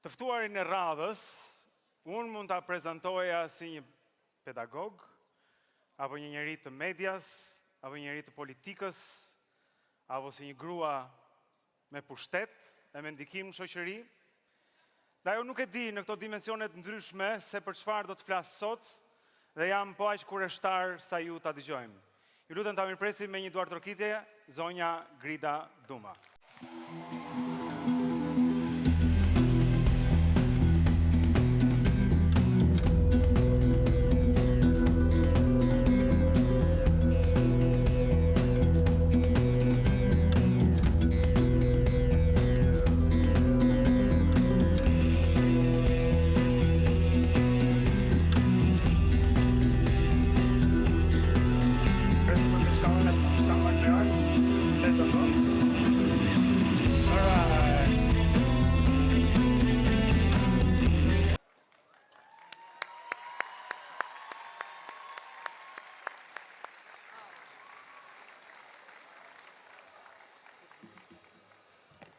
Të ftuarin e radhës, unë mund ta prezantoja si një pedagog, apo një njeri të medias, apo një njeri të politikës, apo si një grua me pushtet e me ndikim në shoqëri. Dhe ajo nuk e di në këto dimensionet ndryshme se për çfarë do të flas sot dhe jam po aq kureshtar sa ju ta dëgjojmë. Ju lutem ta mirpresim me një duartrokitje zonja Grida Duma.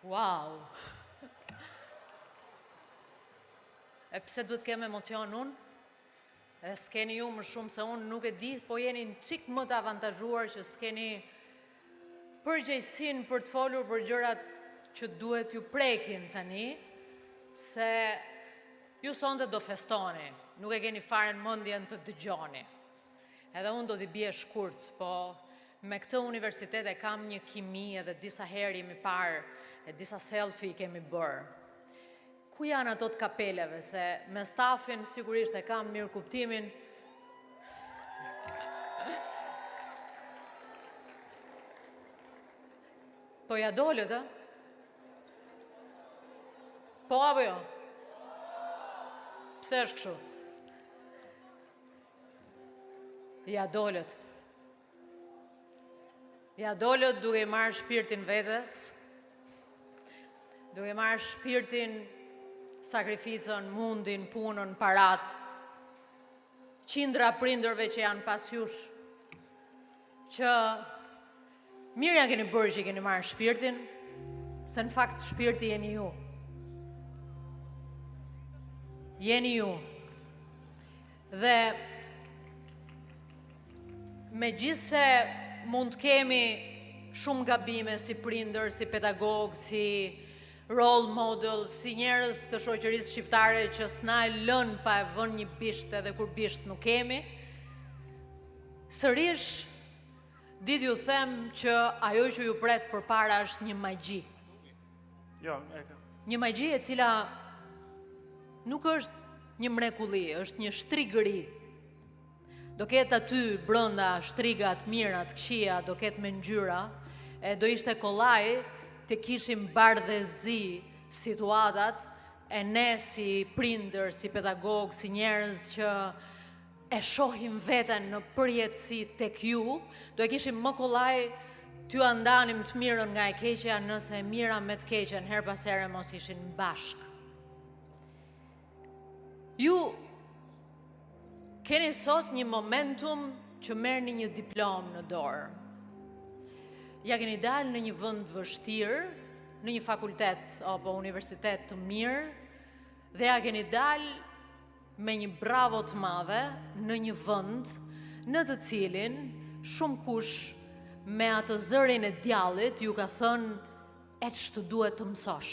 Wow! E pse duhet kem emocion unë? E s'keni ju më shumë se unë, nuk e di, po jeni në çik më të avantazhuar që s'keni përgjegjësinë për të folur për gjërat që duhet ju prekin tani, se ju sonte do festoni, nuk e keni fare në mendjen të dëgjoni. Edhe unë do t'i bie shkurt, po me këtë universitet e kam një kimi edhe disa herë jemi parë e disa selfie kemi bërë. Ku janë ato të kapeleve, se me stafin sigurisht e kam mirë kuptimin. Po ja dolët, a? Po apo jo? Pse është kështu? Ja dolët. Ja dolët duke i marrë shpirtin vetes, duke marrë shpirtin, sakrificën, mundin, punën, parat, qindra prindërve që janë pas jush, që mirë ja keni bërë që i keni marrë shpirtin, se në fakt shpirti jeni ju. Jeni ju. Dhe megjithse mund të kemi shumë gabime si prindër, si pedagog, si role model, si njerëz të shoqërisë shqiptare që s'na e lën pa e vënë një bisht edhe kur bisht nuk kemi. Sërish, ditë ju them që ajo që ju pret përpara është një magji. Jo, një magji e cila nuk është një mrekulli, është një shtrigëri. Do ketë aty brenda shtrigat mira, të këqija, do ketë me ngjyra, e do ishte kollaj të kishim bardhëzi situatat, e ne si prindër, si pedagog, si njerëz që e shohim veten në përjetësi tek ju, do e kishim më kollaj t'ju andanim të mirën nga e keqja, nëse e mira me të keqen her pas here mos ishin bashk. Ju keni sot një momentum që merrni një diplomë në dorë. Ja keni dalë në një vend vështirë, në një fakultet apo universitet të mirë, dhe ja keni dalë me një bravo të madhe në një vend në të cilin shumë kush me atë zërin e djallit ju ka thënë e ç'të duhet të mësosh.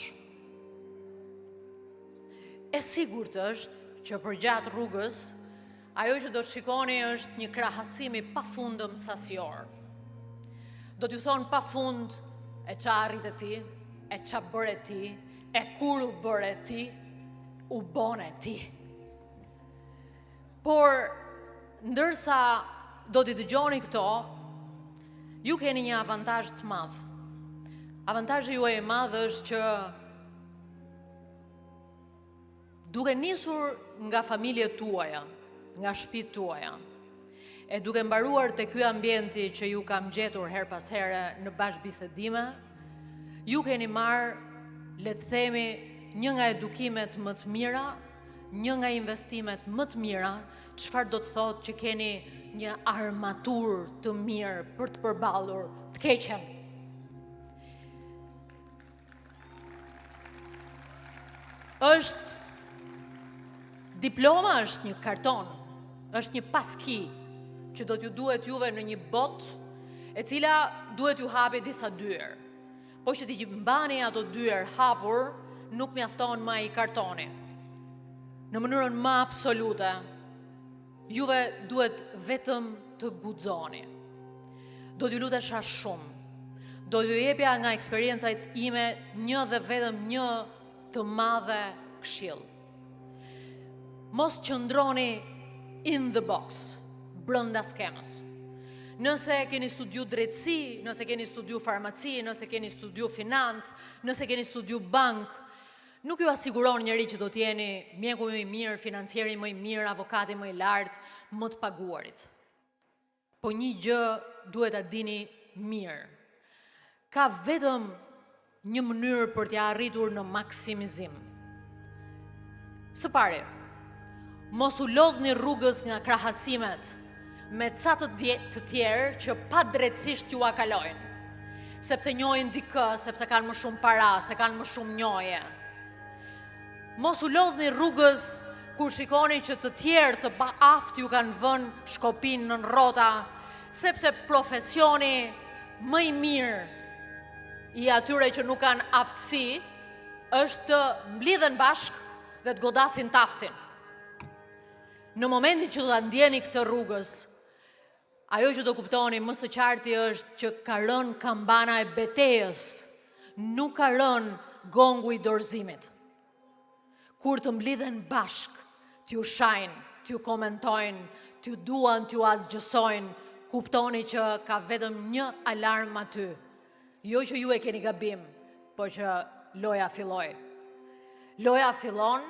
E sigurt është që përgjatë rrugës ajo që do të shikoni është një krahasim i pafundëm sasior. Do t'ju thonë pa fund e qa arrit e ti, e qa bërë ti, e kur u bërë ti, u bone ti. Por, ndërsa do t'i dëgjoni këto, ju keni një avantazh të madh. Avantazhi juaj i madh është që duke nisur nga familjet tuaja, nga shtëpitë tuaja, e duke mbaruar te ky ambienti që ju kam gjetur her pas here në bashkëbisedime, ju keni marrë, le të themi, një nga edukimet më të mira, një nga investimet më të mira, çfarë do të thotë që keni një armaturë të mirë për të përballur të keqen. Diploma është një karton, është një paski që do t'ju duhet juve në një botë e cila duhet ju hapi disa dyer. Po që t'i mbani ato dyer hapur, nuk mjafton më ai kartoni. Në mënyrën më absolute, juve duhet vetëm të guxoni. Do t'ju lutesha shumë. Do t'ju jepja nga eksperiencat ime një dhe vetëm një të madhe këshill. Mos qëndroni in the box, brenda skemës. Nëse keni studiu drejtësi, nëse keni studiu farmaci, nëse keni studiu financë, nëse keni studiu bank, nuk ju asiguron njëri që do t'jeni mjeku më i mirë, financieri më i mirë, avokati më i lartë, më të paguarit. Po një gjë duhet ta dini mirë. Ka vetëm një mënyrë për t'ja arritur në maksimizim. Së pari, mos u lodhni rrugës nga krahasimet me ca të tjerë që pa drejtësisht ju akalojnë. Sepse njohin dikë, sepse kanë më shumë para, se kanë më shumë njohje. Mos u lodhni rrugës kur shikoni që të tjerë të pa aftë ju kanë vënë shkopin në rrota, sepse profesioni më i mirë i atyre që nuk kanë aftësi është të mblidhen bashkë dhe të godasin taftin. Në momentin që do ta ndjeni këtë rrugës, ajo që do kuptoni më së qarti është që ka rënë kambana e betejës, nuk ka rënë gongu i dorëzimit. Kur të mblidhen bashk, t'ju shajnë, t'ju komentojnë, t'ju duan, t'ju asgjësojnë, kuptoni që ka vetëm një alarm aty. Jo që ju e keni gabim, po që loja filloi. Loja fillon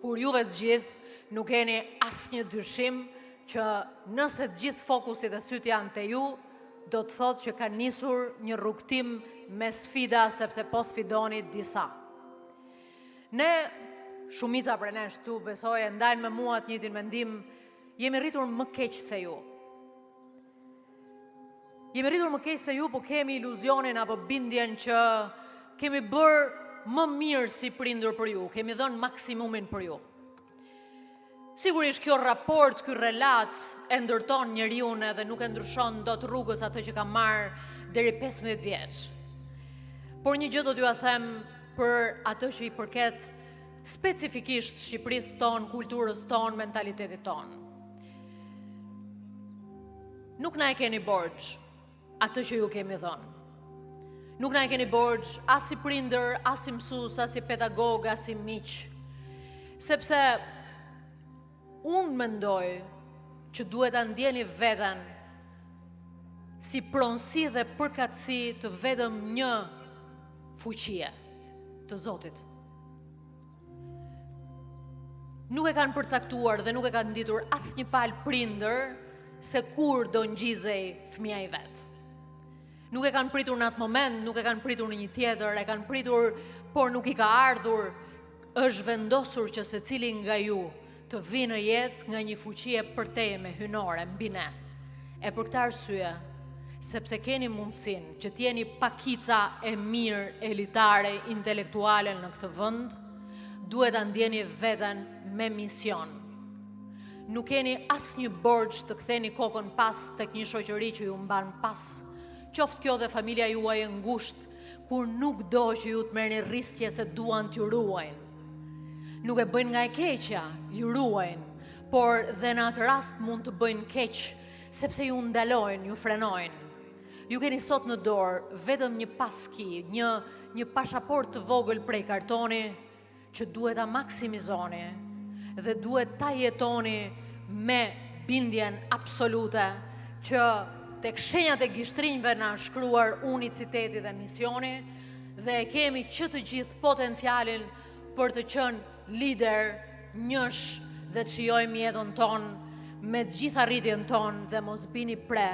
kur juve të gjithë nuk keni asnjë dyshim që nëse të gjithë fokusi dhe sytë janë te ju, do të thotë që ka nisur një rrugtim me sfida, sepse po sfidoni disa. Ne, shumica prej nesh tu, besoj, e ndajnë me mua të njëjtin mendim, jemi rritur më keq se ju. Jemi rritur më keq se ju, po kemi iluzionin apo bindjen që kemi bërë më mirë si prindër për ju, kemi dhënë maksimumin për ju. Sigurisht kjo raport, ky relat e ndërton njeriu edhe nuk e ndryshon dot rrugës atë që ka marrë deri 15 vjeç. Por një gjë do t'ju a them për atë që i përket specifikisht Shqipërisë tonë, kulturës tonë, mentalitetit tonë. Nuk na e keni borxh atë që ju kemi dhënë. Nuk na e keni borxh as si prindër, as si mësues, as si pedagog, as si miq. Sepse unë mendoj që duhet ta ndjeni veten si pronësi dhe përkatësi të vetëm një fuqie, të Zotit. Nuk e kanë përcaktuar dhe nuk e kanë nditur asnjë palë prindër se kur do ngjizej fëmia i vet. Nuk e kanë pritur në atë moment, nuk e kanë pritur në një tjetër, e kanë pritur, por nuk i ka ardhur. Është vendosur që secili nga ju të vinë në jetë nga një fuqie përteje me hynore mbi ne. E për këtë arsye, sepse keni mundësinë që t'jeni pakica e mirë, elitare, intelektuale në këtë vend, duhet ta ndjeni veten me mision. Nuk keni asnjë borxh të ktheni kokën pas tek një shoqëri që ju mban pas. Qoftë kjo dhe familja juaj e ngushtë, kur nuk do që ju të merrni rrisje se duan t'ju ruajnë. Nuk e bëjnë nga e keqja, ju ruajnë, por dhe në atë rast mund të bëjnë keq, sepse ju ndalojnë, ju frenojnë. Ju keni sot në dorë vetëm një paski, një pashaport të vogël prej kartoni që duhet ta maksimizoni dhe duhet ta jetoni me bindjen absolute që tek shenjat e gishtrinjve na shkruar uniciteti dhe misioni dhe e kemi që të gjithë potencialin për të qenë lider, njësh dhe të shijojmë jetën tonë me të gjithë arritjen tonë dhe mos bini pre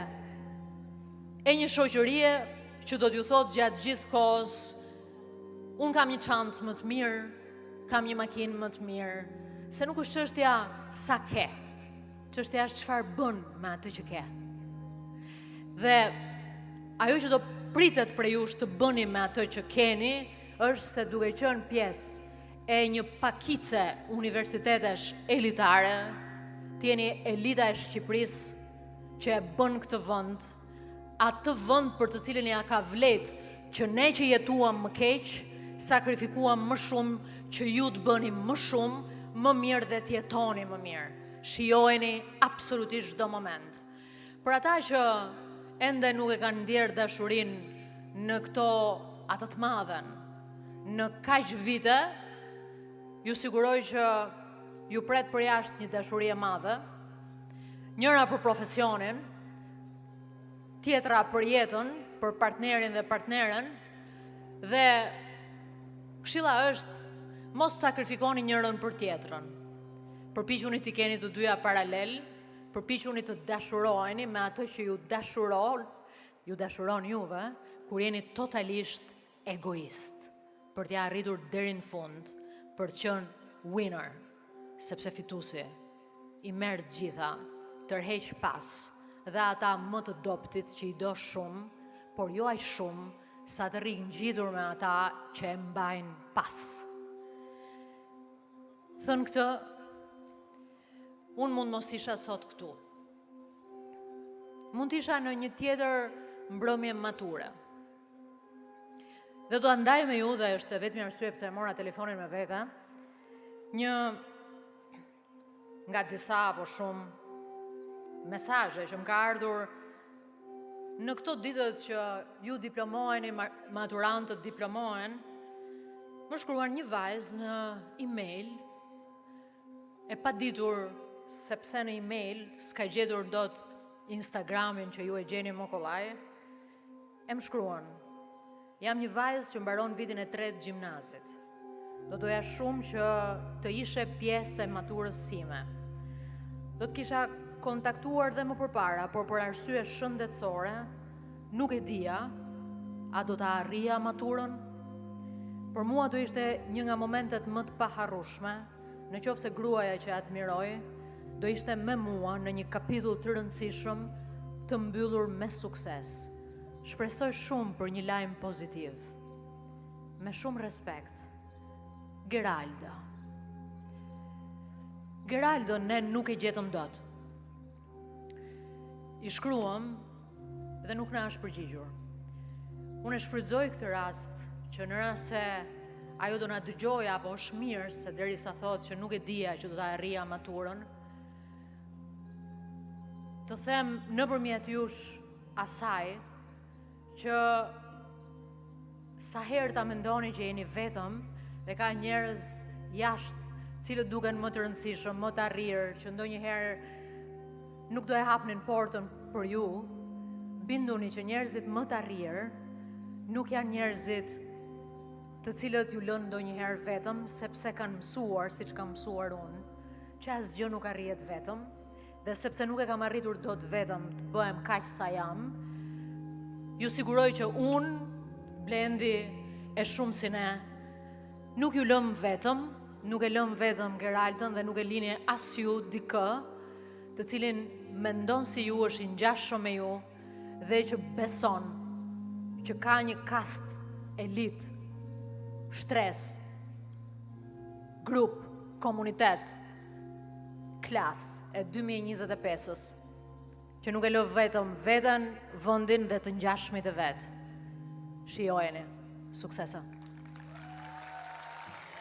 e një shoqërie që do t'ju thotë gjatë gjithë kohës, unë kam një çantë më të mirë, kam një makinë më të mirë, se nuk është çështja sa ke, çështja është çfarë bën me atë që ke. Dhe ajo që do pritet prej jush të bëni me atë që keni, është se duke qenë pjesë e një pakice universitetesh elitare, të jeni elita e Shqipërisë që e bën këtë vend, atë vend për të cilin ja ka vlet që ne që jetuam më keq, sakrifikuam më shumë që ju të bëni më shumë, më mirë dhe të jetoni më mirë. Shijojeni absolutisht çdo moment. Për ata që ende nuk e kanë ndjerë dashurinë në këto atë të madhen, në kaq vite, ju siguroj që ju pret për jashtë një dashuri e madhe, njëra për profesionin, tjetra për jetën, për partnerin dhe partneren, dhe këshilla është mos sakrifikoni njërën për tjetrën. Përpiquni të keni të dyja paralel, përpiquni të dashurojeni me atë që ju dashuron juve, kur jeni totalisht egoist, për t'ja arritur deri në fund, për të qenë winner, sepse fituesi i merr të gjitha, tërheq pas, dhe ata më të dobtit që i do shumë, por jo aq shumë sa të rri ngjitur me ata që e mbajnë pas. Thënë këtë, unë mund mos isha sot këtu. Mund t'isha në një tjetër mbrëmje mature. Dhe do andaj me ju, dhe është vetëm arsye pse mora telefonin me vete, një nga disa apo shumë mesazhe që më ka ardhur në këto ditët që ju diplomoheni, maturantët diplomohen, më shkruan një vajzë në email, e pa ditur sepse në email s'ka gjetur dot Instagramin që ju e gjeni më kollaj, e më shkruan: jam një vajzë që mbaron vitin e 3 gjimnazit. Do doja shumë që të ishe pjesë e maturës time. Do të kisha kontaktuar dhe më përpara, por për arsye shëndetësore nuk e dija a do ta arrija maturën. Për mua do ishte një nga momentet më të paharrueshme, në qoftë se gruaja që admiroj do ishte me mua në një kapitull të rëndësishëm të mbyllur me sukses. Shpresoj shumë për një lajm pozitiv. Me shumë respekt, Geraldo. Geraldo ne nuk e gjetëm dot. I shkruam dhe nuk na është përgjigjur. Unë e shfrytëzoj këtë rast që në rast se ajo do na dëgjoj apo është mirë se derisa thotë që nuk e dija që do ta arrija maturën, të them nëpërmjet jush asaj që sa herë ta mendoni që jeni vetëm dhe ka njerëz jashtë cilët duken më të rëndësishëm, më të arrirë, që ndonjëherë nuk do e hapnin portën për ju, binduni që njerëzit më të arrirë nuk janë njerëzit të cilët ju lënë ndonjëherë vetëm, sepse kanë mësuar, siç kam mësuar unë, që asgjë nuk arrihet vetëm, dhe sepse nuk e kam arritur dot vetëm të bëhem kaq sa jam, ju siguroj që unë, Blendi, e shumë si ne, nuk ju lëm vetëm, nuk e lëm vetëm Geraldën dhe nuk e lini as ju dikë, të cilin mendon si ju, është i ngjashëm me ju dhe që beson që ka një kast elit, shtres, grup, komunitet, klas e 2025-ës, që nuk e lë vetëm veten, vendin dhe të ngjashmit e vet. Shijojeni, suksese.